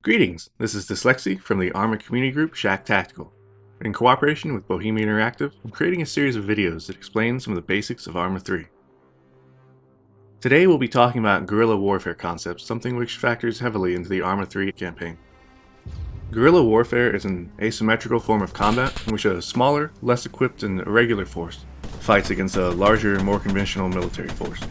Greetings, this is deslyecxi from the Arma community group Shack Tactical. In cooperation with Bohemia Interactive, I'm creating a series of videos that explain some of the basics of Arma 3. Today we'll be talking about guerrilla warfare concepts, something which factors heavily into the Arma 3 campaign. Guerrilla warfare is an asymmetrical form of combat in which a smaller, less equipped and irregular force fights against a larger, more conventional military force.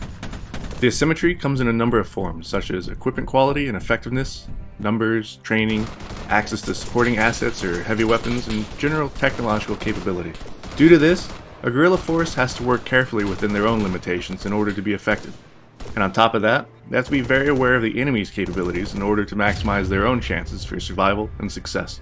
The asymmetry comes in a number of forms, such as equipment quality and effectiveness, numbers, training, access to supporting assets or heavy weapons, and general technological capability. Due to this, a guerrilla force has to work carefully within their own limitations in order to be effective. And on top of that, they have to be very aware of the enemy's capabilities in order to maximize their own chances for survival and success.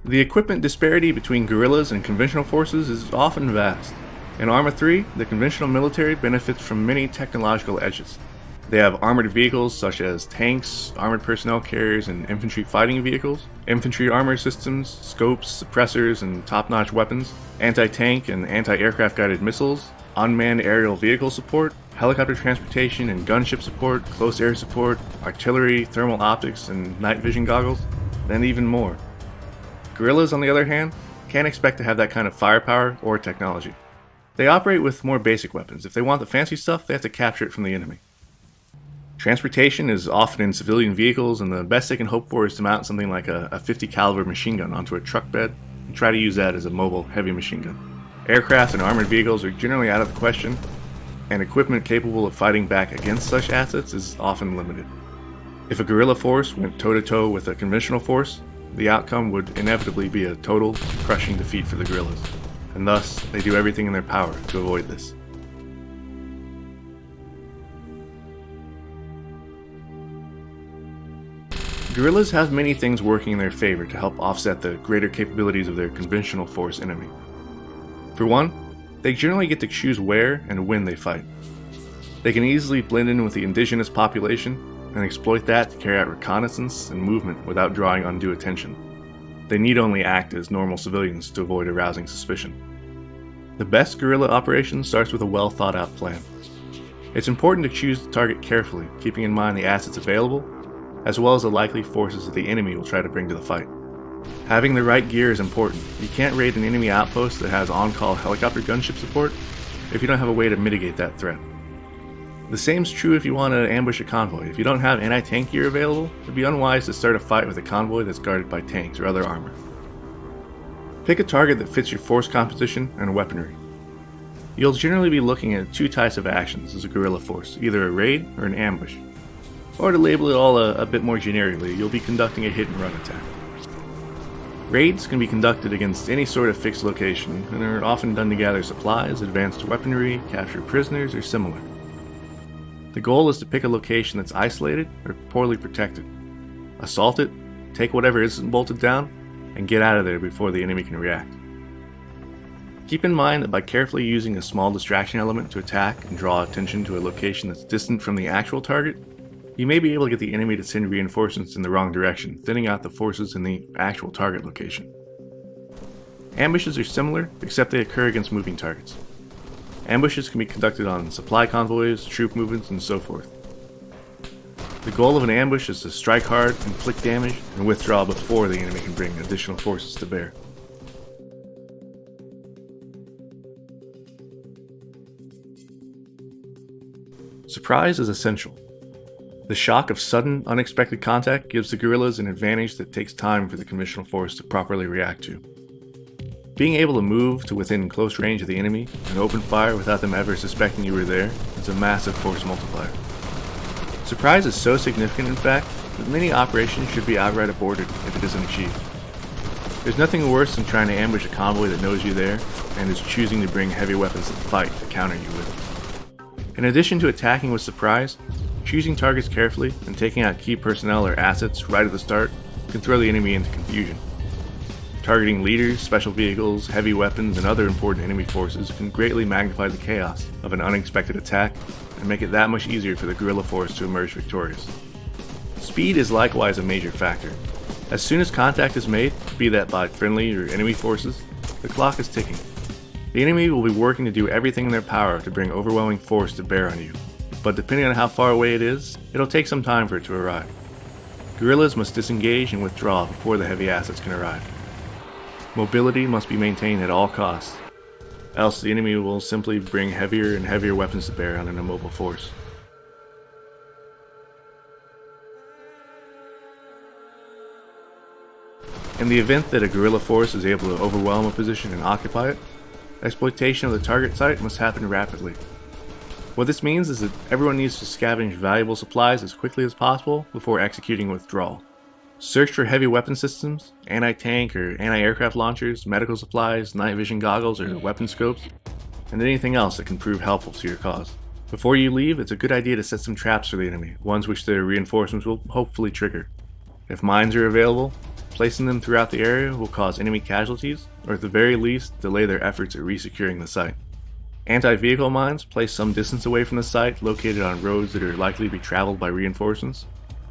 The equipment disparity between guerrillas and conventional forces is often vast. In Arma 3, the conventional military benefits from many technological edges. They have armored vehicles such as tanks, armored personnel carriers, and infantry fighting vehicles, infantry armor systems, scopes, suppressors, and top-notch weapons, anti-tank and anti-aircraft guided missiles, unmanned aerial vehicle support, helicopter transportation and gunship support, close air support, artillery, thermal optics, and night vision goggles, and even more. Guerrillas, on the other hand, can't expect to have that kind of firepower or technology. They operate with more basic weapons. If they want the fancy stuff, they have to capture it from the enemy. Transportation is often in civilian vehicles, and the best they can hope for is to mount something like a 50 caliber machine gun onto a truck bed and try to use that as a mobile heavy machine gun. Aircraft and armored vehicles are generally out of the question, and equipment capable of fighting back against such assets is often limited. If a guerrilla force went toe-to-toe with a conventional force, the outcome would inevitably be a total, crushing defeat for the guerrillas, and thus they do everything in their power to avoid this. Guerrillas have many things working in their favor to help offset the greater capabilities of their conventional force enemy. For one, they generally get to choose where and when they fight. They can easily blend in with the indigenous population and exploit that to carry out reconnaissance and movement without drawing undue attention. They need only act as normal civilians to avoid arousing suspicion. The best guerrilla operation starts with a well thought out plan. It's important to choose the target carefully, keeping in mind the assets available, as well as the likely forces that the enemy will try to bring to the fight. Having the right gear is important. You can't raid an enemy outpost that has on-call helicopter gunship support if you don't have a way to mitigate that threat. The same is true if you want to ambush a convoy. If you don't have anti-tank gear available, it would be unwise to start a fight with a convoy that's guarded by tanks or other armor. Pick a target that fits your force composition and weaponry. You'll generally be looking at two types of actions as a guerrilla force, either a raid or an ambush. Or to label it all a bit more generically, you'll be conducting a hit and run attack. Raids can be conducted against any sort of fixed location and are often done to gather supplies, advanced weaponry, capture prisoners, or similar. The goal is to pick a location that's isolated or poorly protected. Assault it, take whatever isn't bolted down, and get out of there before the enemy can react. Keep in mind that by carefully using a small distraction element to attack and draw attention to a location that's distant from the actual target, you may be able to get the enemy to send reinforcements in the wrong direction, thinning out the forces in the actual target location. Ambushes are similar, except they occur against moving targets. Ambushes can be conducted on supply convoys, troop movements, and so forth. The goal of an ambush is to strike hard, inflict damage, and withdraw before the enemy can bring additional forces to bear. Surprise is essential. The shock of sudden, unexpected contact gives the guerrillas an advantage that takes time for the conventional force to properly react to. Being able to move to within close range of the enemy and open fire without them ever suspecting you were there is a massive force multiplier. Surprise is so significant, in fact, that many operations should be outright aborted if it isn't achieved. There's nothing worse than trying to ambush a convoy that knows you're there and is choosing to bring heavy weapons to the fight to counter you with. In addition to attacking with surprise, choosing targets carefully and taking out key personnel or assets right at the start can throw the enemy into confusion. Targeting leaders, special vehicles, heavy weapons, and other important enemy forces can greatly magnify the chaos of an unexpected attack and make it that much easier for the guerrilla force to emerge victorious. Speed is likewise a major factor. As soon as contact is made, be that by friendly or enemy forces, the clock is ticking. The enemy will be working to do everything in their power to bring overwhelming force to bear on you, but depending on how far away it is, it'll take some time for it to arrive. Guerrillas must disengage and withdraw before the heavy assets can arrive. Mobility must be maintained at all costs, else the enemy will simply bring heavier and heavier weapons to bear on an immobile force. In the event that a guerrilla force is able to overwhelm a position and occupy it, exploitation of the target site must happen rapidly. What this means is that everyone needs to scavenge valuable supplies as quickly as possible before executing withdrawal. Search for heavy weapon systems, anti-tank or anti-aircraft launchers, medical supplies, night vision goggles or weapon scopes, and anything else that can prove helpful to your cause. Before you leave, it's a good idea to set some traps for the enemy, ones which their reinforcements will hopefully trigger. If mines are available, placing them throughout the area will cause enemy casualties, or at the very least, delay their efforts at resecuring the site. Anti-vehicle mines placed some distance away from the site, located on roads that are likely to be traveled by reinforcements,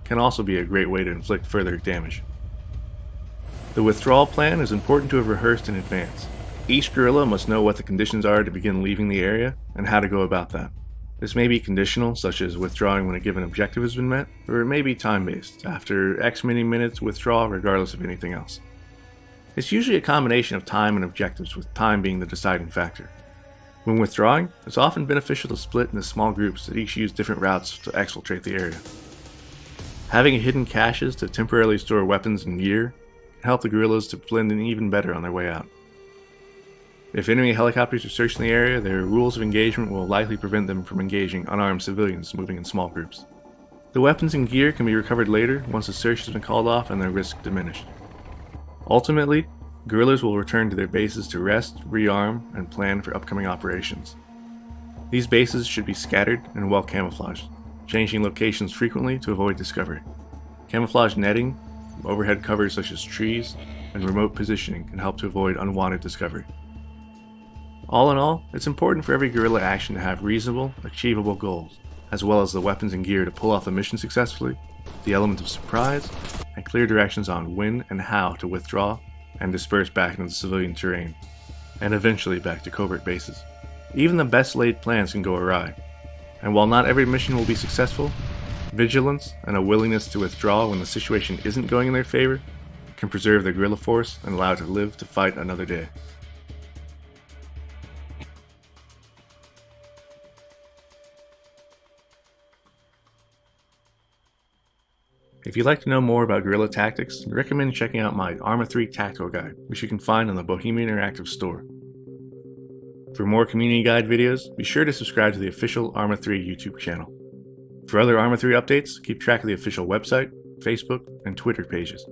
can also be a great way to inflict further damage. The withdrawal plan is important to have rehearsed in advance. Each guerrilla must know what the conditions are to begin leaving the area, and how to go about that. This may be conditional, such as withdrawing when a given objective has been met, or it may be time-based, after X many minutes withdraw regardless of anything else. It's usually a combination of time and objectives, with time being the deciding factor. When withdrawing, it's often beneficial to split into small groups that each use different routes to exfiltrate the area. Having hidden caches to temporarily store weapons and gear can help the guerrillas to blend in even better on their way out. If enemy helicopters are searching the area, their rules of engagement will likely prevent them from engaging unarmed civilians moving in small groups. The weapons and gear can be recovered later once the search has been called off and their risk diminished. Ultimately, guerrillas will return to their bases to rest, rearm, and plan for upcoming operations. These bases should be scattered and well camouflaged, changing locations frequently to avoid discovery. Camouflage netting, overhead covers such as trees, and remote positioning can help to avoid unwanted discovery. All in all, it's important for every guerrilla action to have reasonable, achievable goals, as well as the weapons and gear to pull off the mission successfully, the element of surprise, and clear directions on when and how to withdraw and disperse back into the civilian terrain, and eventually back to covert bases. Even the best laid plans can go awry, and while not every mission will be successful, vigilance and a willingness to withdraw when the situation isn't going in their favor can preserve the guerrilla force and allow it to live to fight another day. If you'd like to know more about guerrilla tactics, I recommend checking out my Arma 3 Tactical Guide, which you can find on the Bohemia Interactive store. For more community guide videos, be sure to subscribe to the official Arma 3 YouTube channel. For other Arma 3 updates, keep track of the official website, Facebook, and Twitter pages.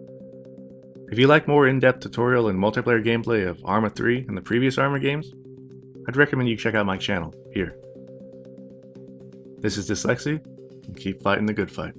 If you like more in-depth tutorial and multiplayer gameplay of Arma 3 and the previous Arma games, I'd recommend you check out my channel here. This is deslyecxi, and keep fighting the good fight.